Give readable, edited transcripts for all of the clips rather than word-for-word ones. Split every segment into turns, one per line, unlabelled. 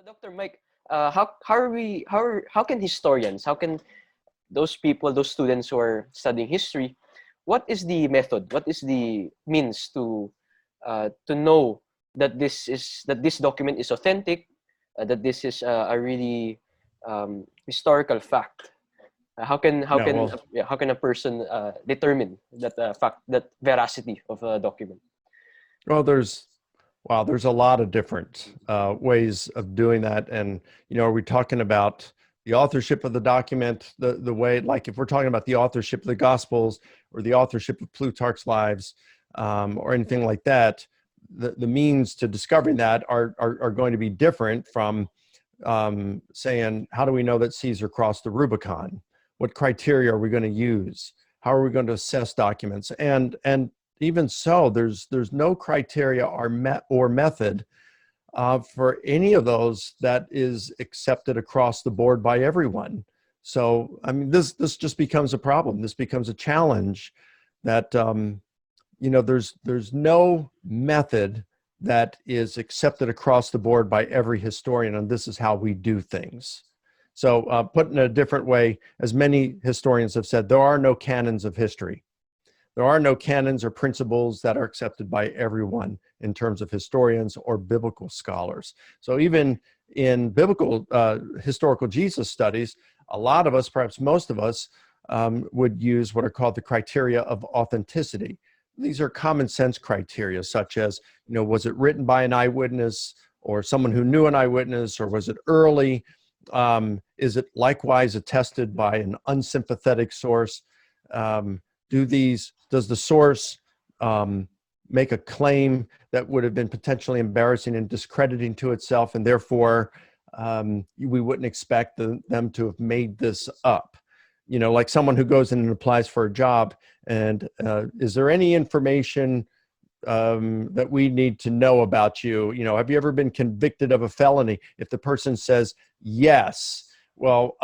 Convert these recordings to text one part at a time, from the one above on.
Dr. Mike, how can historians, how can those people, those students who are studying history, what is the method, what is the means to know that this document is authentic, that this is a really historical fact?
Yeah, well,
How can a person determine that fact, that veracity of a document?
well, there's a lot of different ways of doing that. And, are we talking about the authorship of the document, the way, like if we're talking about the authorship of the Gospels or the authorship of Plutarch's Lives, or anything like that, the means to discovering that are going to be different from saying, how do we know that Caesar crossed the Rubicon? What criteria are we going to use? How are we going to assess documents? And even so, there's no criteria or method for any of those that is accepted across the board by everyone. So, I mean, this just becomes a problem. This becomes a challenge that there's no method that is accepted across the board by every historian, and this is how we do things. So, put in a different way, as many historians have said, there are no canons of history. There are no canons or principles that are accepted by everyone in terms of historians or biblical scholars. So even in biblical historical Jesus studies, a lot of us, perhaps most of us, would use what are called the criteria of authenticity. These are common sense criteria, such as, was it written by an eyewitness or someone who knew an eyewitness, or was it early? Is it likewise attested by an unsympathetic source? Does the source make a claim that would have been potentially embarrassing and discrediting to itself, and therefore we wouldn't expect them to have made this up? Like someone who goes in and applies for a job, and is there any information that we need to know about you? Have you ever been convicted of a felony? If the person says yes, well,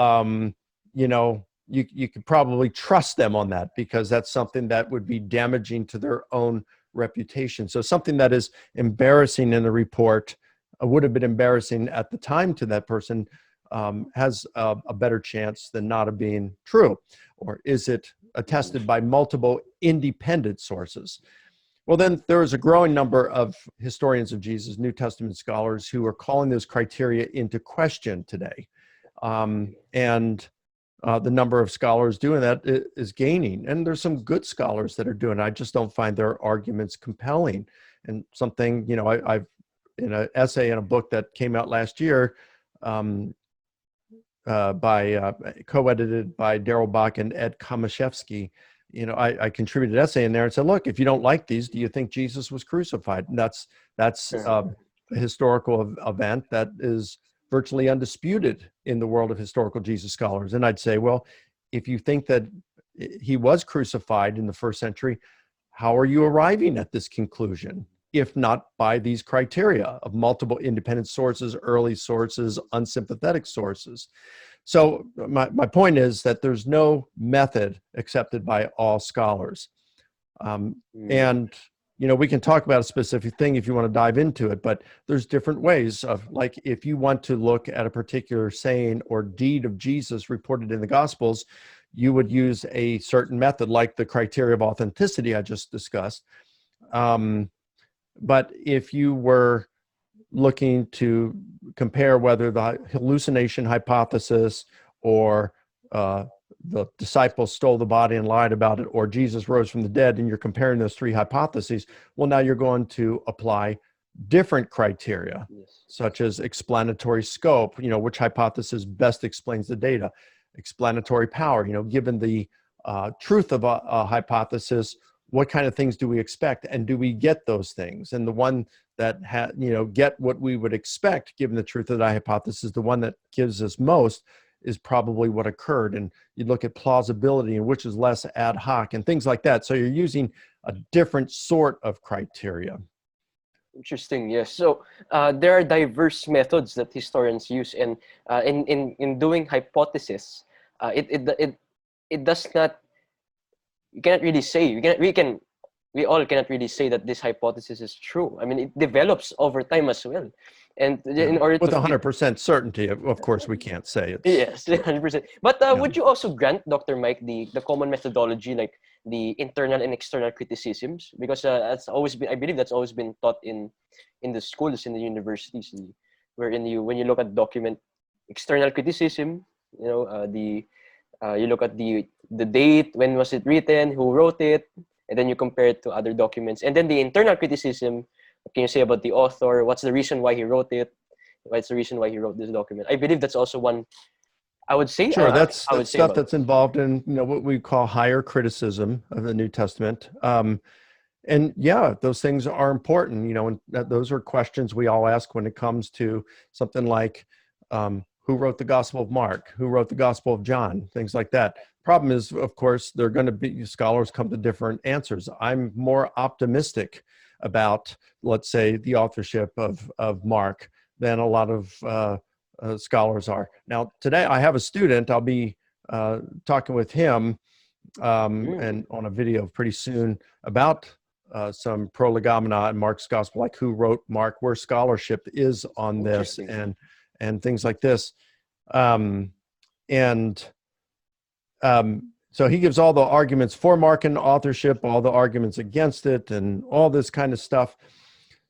you could probably trust them on that, because that's something that would be damaging to their own reputation. So something that is embarrassing in the report would have been embarrassing at the time to that person, has a better chance than not of being true. Or is it attested by multiple independent sources? Well, then there is a growing number of historians of Jesus, New Testament scholars, who are calling those criteria into question today. And the number of scholars doing that is gaining. And there's some good scholars that are doing it. I just don't find their arguments compelling. And something, I've in an essay in a book that came out last year, co-edited by Daryl Bach and Ed Kamaszewski, I contributed an essay in there and said, look, if you don't like these, do you think Jesus was crucified? And that's a historical event that is virtually undisputed in the world of historical Jesus scholars. And I'd say, well, if you think that he was crucified in the first century, how are you arriving at this conclusion, if not by these criteria of multiple independent sources, early sources, unsympathetic sources? So my point is that there's no method accepted by all scholars. And we can talk about a specific thing if you want to dive into it, but there's different ways of, like, if you want to look at a particular saying or deed of Jesus reported in the Gospels, you would use a certain method, like the criteria of authenticity I just discussed. But if you were looking to compare whether the hallucination hypothesis or the disciples stole the body and lied about it, or Jesus rose from the dead, and you're comparing those three hypotheses, well, now you're going to apply different criteria, such as explanatory scope, which hypothesis best explains the data, explanatory power, given the truth of a hypothesis, what kind of things do we expect, and do we get those things? And the one that get what we would expect, given the truth of the hypothesis, the one that gives us most, is probably what occurred. And you look at plausibility, and which is less ad hoc, and things like that. So you're using a different sort of criteria.
Interesting. Yes. So there are diverse methods that historians use, and in doing hypothesis, it does not. You cannot really say. We can we all cannot really say that this hypothesis is true. I mean, it develops over time as well. And in order
With
to fit,
100% certainty, of course, we can't say it's.
yes, 100%. But
Yeah.
would you also grant, Dr. Mike, the common methodology, like the internal and external criticisms? Because that's always been, I believe that's always been taught in the schools, in the universities, wherein when you look at document, external criticism, you look at the date, when was it written, who wrote it, and then you compare it to other documents. And then the internal criticism, what can you say about the author? What's the reason why he wrote it? What's the reason why he wrote this document? I believe that's also one, I would say.
Sure, that's
I would say
stuff
about
that's involved in what we call higher criticism of the New Testament. And yeah, those things are important, and those are questions we all ask when it comes to something like who wrote the Gospel of Mark, who wrote the Gospel of John, things like that. Problem is, of course, they're going to be, scholars come to different answers. I'm more optimistic about, let's say, the authorship of Mark than a lot of scholars are. Now, today I have a student, I'll be talking with him and on a video pretty soon about some prolegomena in Mark's gospel, like who wrote Mark, where scholarship is on this, and things like this. So he gives all the arguments for Mark and authorship, all the arguments against it, and all this kind of stuff.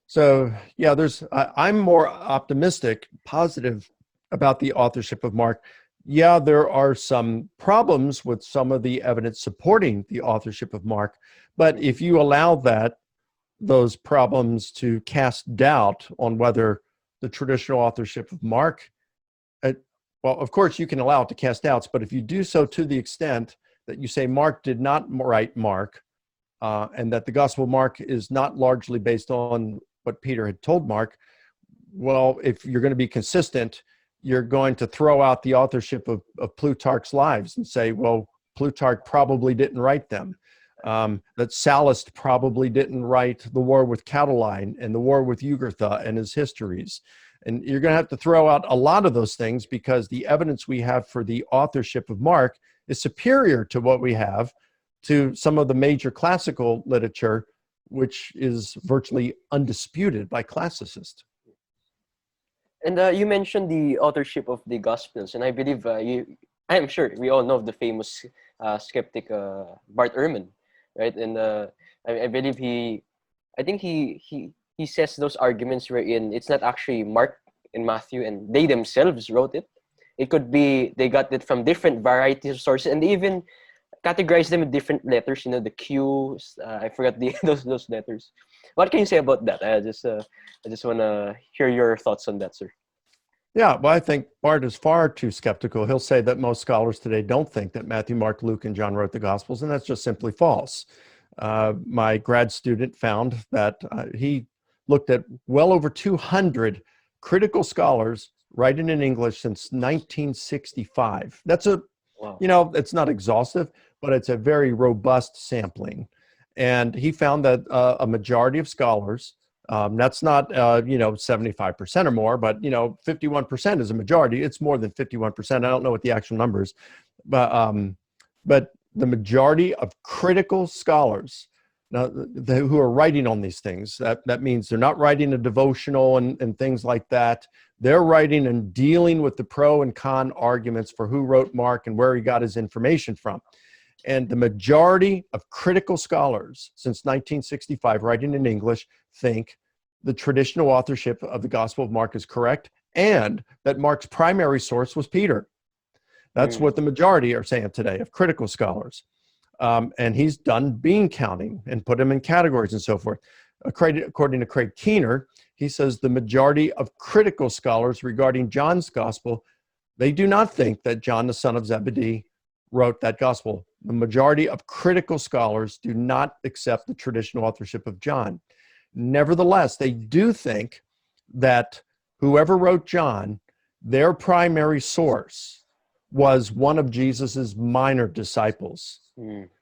So yeah, I'm more optimistic, positive about the authorship of Mark. Yeah, there are some problems with some of the evidence supporting the authorship of Mark, but if you allow those problems to cast doubt on whether the traditional authorship of Mark, well, of course you can allow it to cast doubts, but if you do so to the extent that you say Mark did not write Mark, and that the Gospel of Mark is not largely based on what Peter had told Mark, well, if you're going to be consistent, you're going to throw out the authorship of Plutarch's lives and say, well, Plutarch probably didn't write them. That Sallust probably didn't write the war with Catiline and the war with Jugurtha and his histories. And you're going to have to throw out a lot of those things because the evidence we have for the authorship of Mark is superior to what we have to some of the major classical literature, which is virtually undisputed by classicists.
And you mentioned the authorship of the Gospels, and I believe I'm sure we all know of the famous skeptic Bart Ehrman, right? And I believe he says those arguments wherein it's not actually Mark and Matthew and they themselves wrote it. It could be they got it from different varieties of sources, and they even categorize them in different letters. The Q's. I forgot those letters. What can you say about that? I just want to hear your thoughts on that, sir.
Yeah, well, I think Bart is far too skeptical. He'll say that most scholars today don't think that Matthew, Mark, Luke, and John wrote the Gospels, and that's just simply false. My grad student found that he looked at well over 200 critical scholars writing in English since 1965. That's wow. It's not exhaustive, but it's a very robust sampling. And he found that a majority of scholars, that's not, 75% or more, but, 51% is a majority. It's more than 51%. I don't know what the actual number is, but the majority of critical scholars who are writing on these things, that means they're not writing a devotional and things like that. They're writing and dealing with the pro and con arguments for who wrote Mark and where he got his information from. And the majority of critical scholars since 1965 writing in English think the traditional authorship of the Gospel of Mark is correct and that Mark's primary source was Peter. That's what the majority are saying today of critical scholars. And he's done bean counting and put them in categories and so forth. According to Craig Keener, he says the majority of critical scholars regarding John's Gospel, they do not think that John, the son of Zebedee, wrote that Gospel. The majority of critical scholars do not accept the traditional authorship of John. Nevertheless, they do think that whoever wrote John, their primary source was one of Jesus's minor disciples.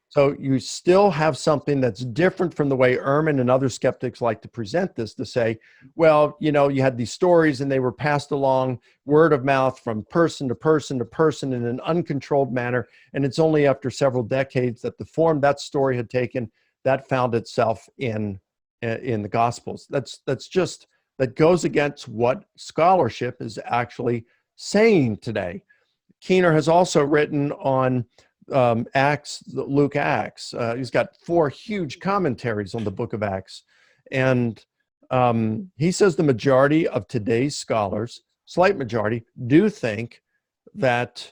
So you still have something that's different from the way Ehrman and other skeptics like to present this, to say, well, you had these stories and they were passed along word of mouth from person to person to person in an uncontrolled manner. And it's only after several decades that the form that story had taken that found itself in the Gospels. That goes against what scholarship is actually saying today. Keener has also written on Acts, Luke Acts. He's got 4 huge commentaries on the book of Acts. And he says the majority of today's scholars, slight majority, do think that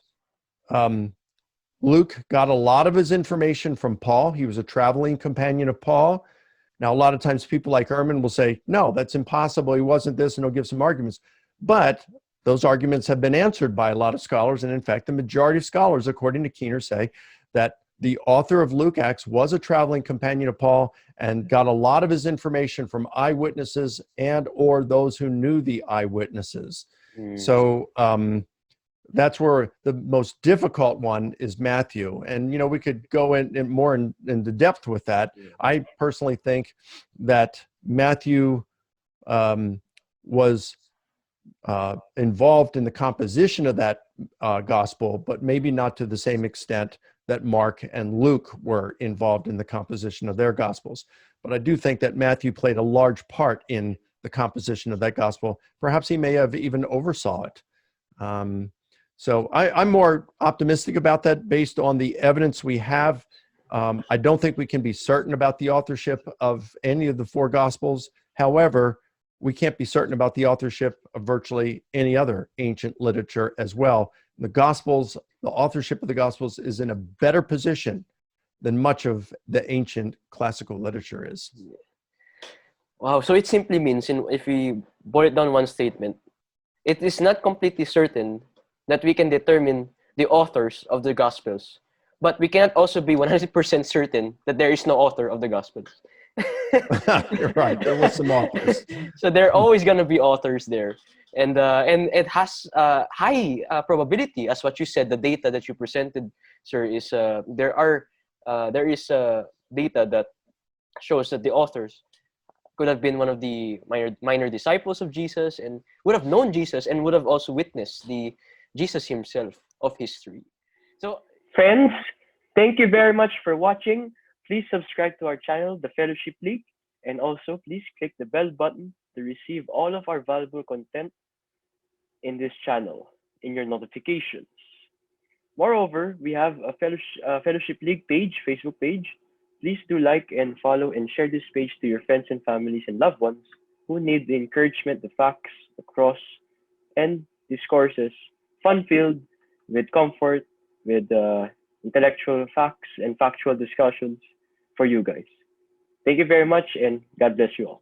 Luke got a lot of his information from Paul. He was a traveling companion of Paul. Now, a lot of times people like Ehrman will say, no, that's impossible. He wasn't this, and he'll give some arguments. But those arguments have been answered by a lot of scholars. And in fact, the majority of scholars, according to Keener, say that the author of Luke Acts was a traveling companion of Paul and got a lot of his information from eyewitnesses and or those who knew the eyewitnesses. So that's where the most difficult one is Matthew. And, you know, we could go in more into depth with that. I personally think that Matthew was involved in the composition of that gospel, but maybe not to the same extent that Mark and Luke were involved in the composition of their gospels. But I do think that Matthew played a large part in the composition of that gospel. Perhaps he may have even oversaw it. So I'm more optimistic about that based on the evidence we have. I don't think we can be certain about the authorship of any of the 4 gospels. However, we can't be certain about the authorship of virtually any other ancient literature as well. The Gospels, the authorship of the Gospels is in a better position than much of the ancient classical literature is.
Wow, so it simply means, if we boil it down one statement, it is not completely certain that we can determine the authors of the Gospels, but we cannot also be 100% certain that there is no author of the Gospels.
You're right, there was some authors.
So there are always going to be authors there. And it has high probability, as what you said, the data that you presented, sir, is there is data that shows that the authors could have been one of the minor disciples of Jesus and would have known Jesus and would have also witnessed the Jesus himself of history. So, friends, thank you very much for watching. Please subscribe to our channel, The Fellowship League, and also please click the bell button to receive all of our valuable content in this channel in your notifications. Moreover, we have a Fellowship League page, Facebook page. Please do like and follow and share this page to your friends and families and loved ones who need the encouragement, the facts, the cross, and discourses, fun-filled, with comfort, with intellectual facts and factual discussions for you guys. Thank you very much, and God bless you all.